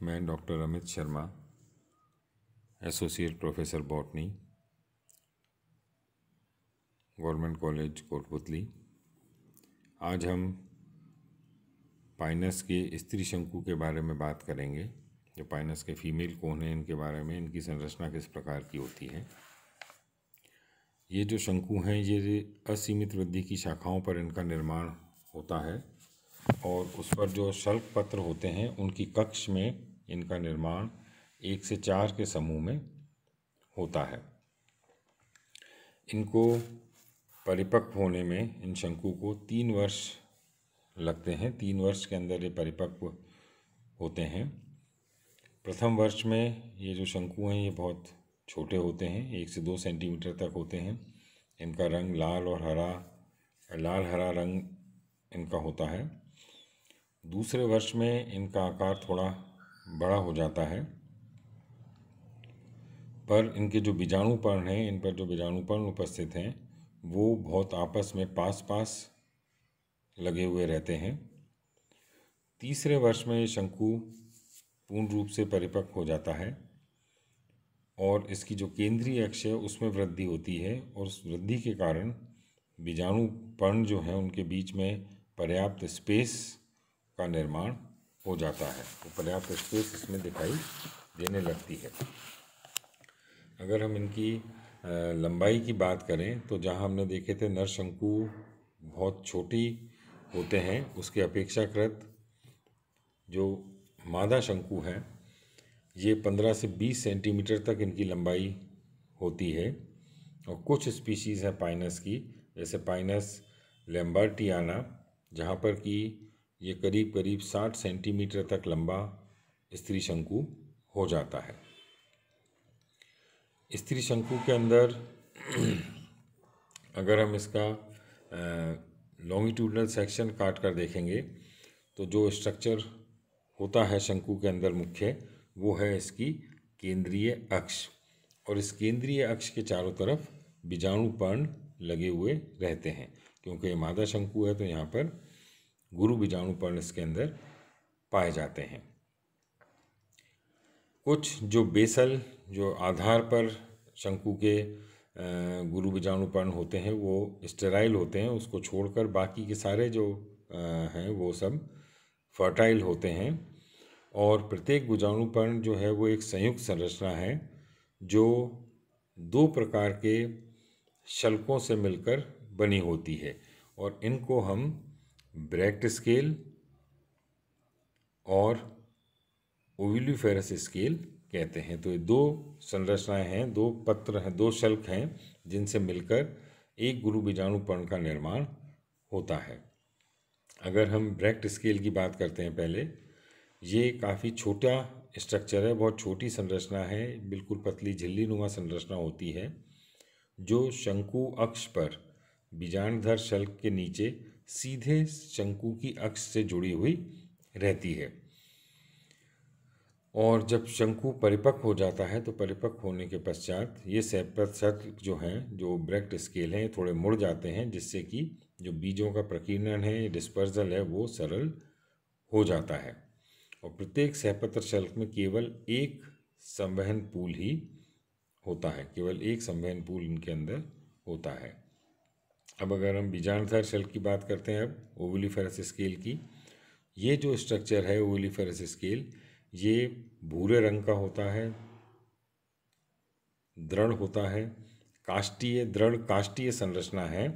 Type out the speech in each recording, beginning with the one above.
मैं doctor Amit Sharma, associate professor botany, government college Kotputli. आज हम पाइनस के स्त्री शंकु के बारे में बात करेंगे। जो पाइनस के फीमेल कोन हैं, इनके बारे में, इनकी संरचना किस प्रकार की होती है। ये जो शंकु हैं, ये असीमित वृद्धि की शाखाओं पर इनका निर्माण होता है और उस पर जो शल्क पत्र होते हैं उनकी कक्ष में इनका निर्माण 1 से 4 के समूह में होता है। इनको परिपक्व होने में इन शंकु को 3 वर्ष लगते हैं। 3 वर्ष के अंदर ये परिपक्व होते हैं। प्रथम वर्ष में ये जो शंकु हैं ये बहुत छोटे होते हैं, 1 से 2 सेंटीमीटर तक होते हैं। इनका रंग लाल हरा रंग इनका होता है। दूसरे वर्ष में इनका आकार थोड़ा बड़ा हो जाता है, पर इनके जो बीजाणुपर्ण हैं, इन पर जो बीजाणुपर्ण उपस्थित हैं वो बहुत आपस में पास लगे हुए रहते हैं। तीसरे वर्ष में ये शंकु पूर्ण रूप से परिपक्व हो जाता है और इसकी जो केंद्रीय अक्ष है उसमें वृद्धि होती है और उस वृद्धि के कारण बीजाणुपर्ण जो हैं उनके बीच में पर्याप्त स्पेस का निर्माण हो जाता है। तो पर्याप्त स्पेस इसमें दिखाई देने लगती है। अगर हम इनकी लंबाई की बात करें तो जहां हमने देखे थे नर शंकु बहुत छोटी होते हैं, उसके अपेक्षाकृत जो मादा शंकु हैं ये 15 से 20 सेंटीमीटर तक इनकी लंबाई होती है। और कुछ स्पीशीज़ हैं पाइनस की, जैसे पाइनस लैम्बर्टियाना, जहाँ पर कि ये करीब 60 सेंटीमीटर तक लंबा स्त्री शंकु हो जाता है। स्त्री शंकु के अंदर अगर हम इसका लॉन्गिट्यूडनल सेक्शन काट कर देखेंगे तो जो स्ट्रक्चर होता है शंकु के अंदर मुख्य, वो है इसकी केंद्रीय अक्ष। और इस केंद्रीय अक्ष के चारों तरफ बीजाणुपर्ण लगे हुए रहते हैं। क्योंकि ये मादा शंकु है तो यहाँ पर गुरु बीजाणुपर्ण इसके अंदर पाए जाते हैं। कुछ जो बेसल, जो आधार पर शंकु के गुरु बीजाणुपर्ण होते हैं वो स्टेराइल होते हैं। उसको छोड़कर बाकी के सारे जो हैं वो सब फर्टाइल होते हैं। और प्रत्येक बीजाणुपर्ण जो है वो एक संयुक्त संरचना है जो 2 प्रकार के शल्कों से मिलकर बनी होती है और इनको हम ब्रैक्ट स्केल और ओविलिफेरस स्केल कहते हैं। तो ये 2 संरचनाएं हैं, 2 पत्र हैं, 2 शल्क हैं जिनसे मिलकर एक गुरु बीजाणुपर्ण का निर्माण होता है। अगर हम ब्रैक्ट स्केल की बात करते हैं पहले, ये काफ़ी छोटा स्ट्रक्चर है, बहुत छोटी संरचना है, बिल्कुल पतली झिल्ली नुमा संरचना होती है जो शंकु अक्ष पर बीजांडधर शल्क के नीचे सीधे शंकु की अक्ष से जुड़ी हुई रहती है। और जब शंकु परिपक्व हो जाता है तो परिपक्व होने के पश्चात ये शल्क जो हैं, जो ब्रैक्ट स्केल हैं, थोड़े मुड़ जाते हैं, जिससे कि जो बीजों का प्रकीर्णन है, डिस्पर्जल है, वो सरल हो जाता है। और प्रत्येक सहपत्र शल्क में केवल एक संवहन पूल ही होता है, केवल एक संवहन पूल इनके अंदर होता है। अब अगर हम बीजांडधर शल्क की बात करते हैं, अब ओविलिफेरस स्केल की, ये जो स्ट्रक्चर है ओविलिफेरस स्केल, ये भूरे रंग का होता है, दृढ़ होता है, दृढ़ काष्ठीय संरचना है,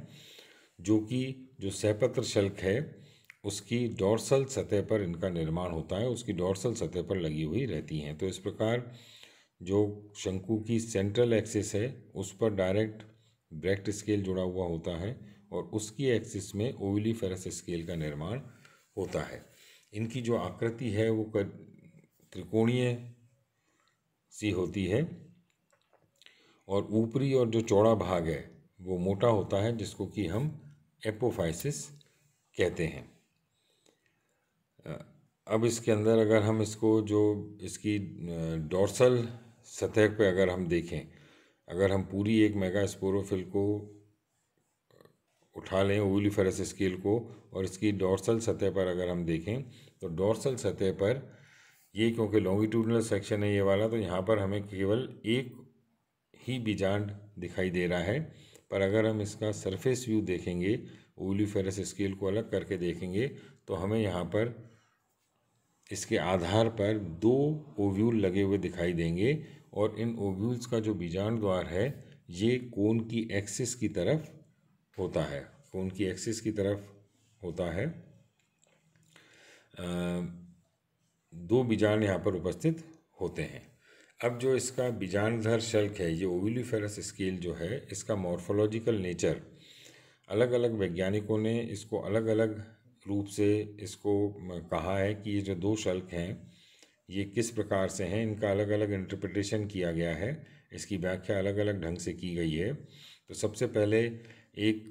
जो कि जो सहपत्र शल्क है उसकी डोर्सल सतह पर इनका निर्माण होता है, उसकी डोर्सल सतह पर लगी हुई रहती हैं। तो इस प्रकार जो शंकु की सेंट्रल एक्सिस है उस पर डायरेक्ट ब्रैक्ट स्केल जुड़ा हुआ होता है और उसकी एक्सिस में ओविलिफेरस स्केल का निर्माण होता है। इनकी जो आकृति है वो त्रिकोणीय सी होती है और ऊपरी और जो चौड़ा भाग है वो मोटा होता है, जिसको कि हम एपोफाइसिस कहते हैं। अब इसके अंदर अगर हम इसको जो इसकी डोर्सल सतह पे अगर हम देखें, अगर हम पूरी एक मेगास्पोरोफिल को उठा लें, ओविलिफेरस स्केल को, और इसकी डोर्सल सतह पर अगर हम देखें तो डोर्सल सतह पर ये क्योंकि लॉन्गिट्यूडनल सेक्शन है ये वाला, तो यहाँ पर हमें केवल एक ही बीजांड दिखाई दे रहा है। पर अगर हम इसका सरफेस व्यू देखेंगे, ओविलिफेरस स्केल को अलग करके देखेंगे, तो हमें यहाँ पर इसके आधार पर 2 ओव्यूल लगे हुए दिखाई देंगे, और इन ओव्यूल्स का जो बीजांड द्वार है ये कोन की एक्सिस की तरफ होता है, कोन की एक्सिस की तरफ होता है। 2 बीजांड यहाँ पर उपस्थित होते हैं। अब जो इसका बीजांडधर शल्क है, ये ओविलिफेरस स्केल जो है, इसका मॉर्फोलॉजिकल नेचर अलग अलग वैज्ञानिकों ने इसको अलग अलग रूप से इसको कहा है कि ये जो 2 शल्क हैं ये किस प्रकार से हैं, इनका अलग अलग इंटरप्रिटेशन किया गया है, इसकी व्याख्या अलग अलग ढंग से की गई है। तो सबसे पहले एक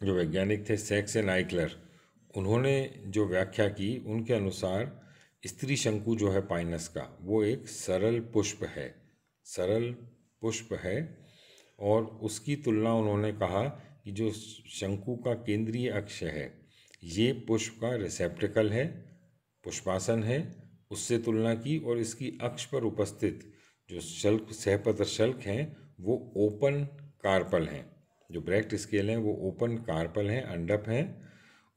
जो वैज्ञानिक थे सैक्स एंड आइकलर, उन्होंने जो व्याख्या की, उनके अनुसार स्त्री शंकु जो है पाइनस का, वो एक सरल पुष्प है, सरल पुष्प है। और उसकी तुलना उन्होंने कहा कि जो शंकु का केंद्रीय अक्ष है ये पुष्प का रिसेप्टिकल है, पुष्पासन है, उससे तुलना की। और इसकी अक्ष पर उपस्थित जो शल्क, सहपत्र शल्क हैं, वो ओपन कार्पल हैं। जो ब्रेक्ट स्केल हैं वो ओपन कार्पल हैं, अंडप हैं।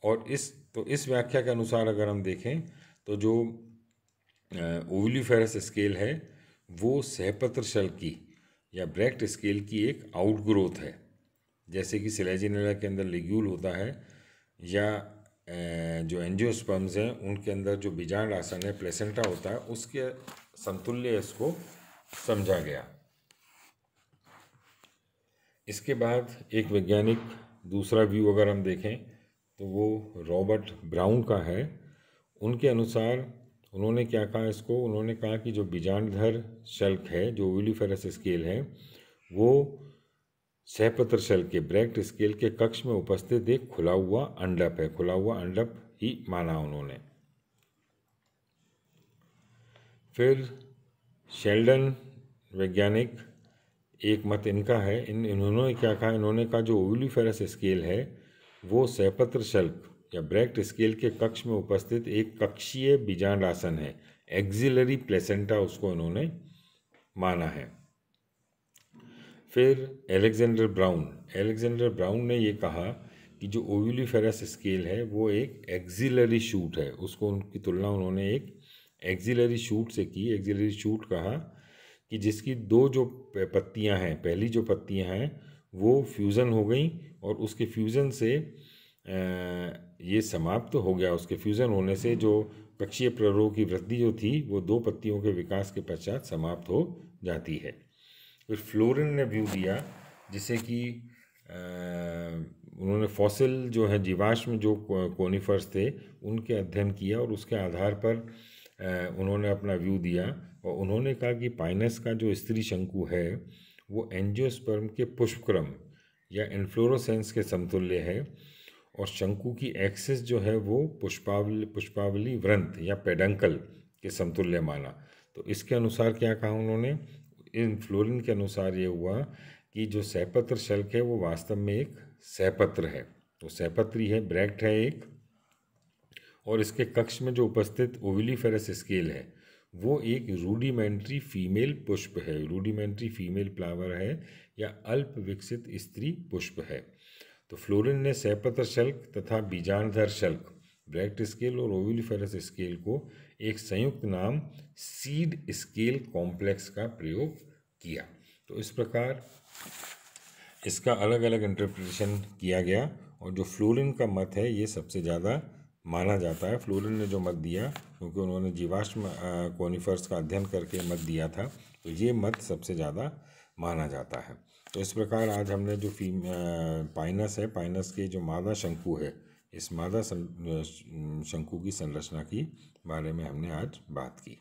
और इस व्याख्या के अनुसार अगर हम देखें तो जो ओविलिफेरस स्केल है वो सहपत्र शल्क की या ब्रेक्ट स्केल की एक आउटग्रोथ है। जैसे कि सिलेजिनेला के अंदर लिग्यूल होता है, या जो एंजियोस्पर्म्स हैं उनके अंदर जो बीजांड आसन है, प्लेसेंटा होता है, उसके समतुल्य इसको समझा गया। इसके बाद एक वैज्ञानिक दूसरा व्यू अगर हम देखें तो वो रॉबर्ट ब्राउन का है। उनके अनुसार उन्होंने क्या कहा इसको, उन्होंने कहा कि जो बीजांडधर शल्क है, जो ओविलिफेरस स्केल है, वो सहपत्र शल्क के ब्रेक्ट स्केल के कक्ष में उपस्थित एक खुला हुआ अंडप है, खुला हुआ अंडप ही माना उन्होंने। फिर शेल्डन वैज्ञानिक, एक मत इनका है, इन्होंने क्या कहा, इन्होंने कहा जो ओविलिफेरस स्केल है वो सहपत्र शल्क या ब्रेक्ट स्केल के कक्ष में उपस्थित एक कक्षीय बीजांड आसन है, एक्सिलरी प्लेसेंटा उसको इन्होंने माना है। फिर एलेक्जेंडर ब्राउन ने ये कहा कि जो ओविलिफेरस स्केल है वो एक एक्सिलरी शूट है, उसको उनकी तुलना उन्होंने एक एक्सिलरी शूट से की। एक्सिलरी शूट कहा कि जिसकी 2 जो पत्तियां हैं, पहली जो पत्तियां हैं वो फ्यूज़न हो गई, और उसके फ्यूज़न से ये समाप्त हो गया। उसके फ्यूज़न होने से जो कक्षीय प्ररोह की वृद्धि जो थी वो 2 पत्तियों के विकास के पश्चात समाप्त हो जाती है। फिर फ्लोरिन ने व्यू दिया, जिसे कि उन्होंने फॉसिल जो है, जीवाश्म जो कोनिफर्स थे उनके अध्ययन किया, और उसके आधार पर उन्होंने अपना व्यू दिया। और उन्होंने कहा कि पाइनस का जो स्त्री शंकु है वो एंजियोस्पर्म के पुष्पक्रम या इन्फ्लोरोसेंस के समतुल्य है, और शंकु की एक्सिस जो है वो पुष्पावली वृंत या पेडंकल के समतुल्य माना। तो इसके अनुसार क्या कहा उन्होंने, इन फ्लोरिन के अनुसार ये हुआ कि जो सहपत्र शल्क है वो वास्तव में एक सहपत्र है, तो सहपत्री है, ब्रेक्ट है एक, और इसके कक्ष में जो उपस्थित ओविलिफेरस स्केल है वो एक रूडिमेंट्री फीमेल पुष्प है, रूडिमेंट्री फीमेल फ्लावर है या अल्प विकसित स्त्री पुष्प है। तो फ्लोरिन ने सहपत्र शल्क तथा बीजांडधर शल्क, ब्रेक्ट स्केल और ओविलिफेरस स्केल को एक संयुक्त नाम सीड स्केल कॉम्प्लेक्स का प्रयोग किया। तो इस प्रकार इसका अलग अलग इंटरप्रिटेशन किया गया, और जो फ्लोरिन का मत है ये सबसे ज़्यादा माना जाता है। फ्लोरिन ने जो मत दिया, क्योंकि उन्होंने जीवाश्म कोनिफर्स का अध्ययन करके मत दिया था, तो ये मत सबसे ज़्यादा माना जाता है। तो इस प्रकार आज हमने जो पाइनस है, पाइनस के जो मादा शंकु है, इस मादा शंकु की संरचना की बारे में हमने आज बात की।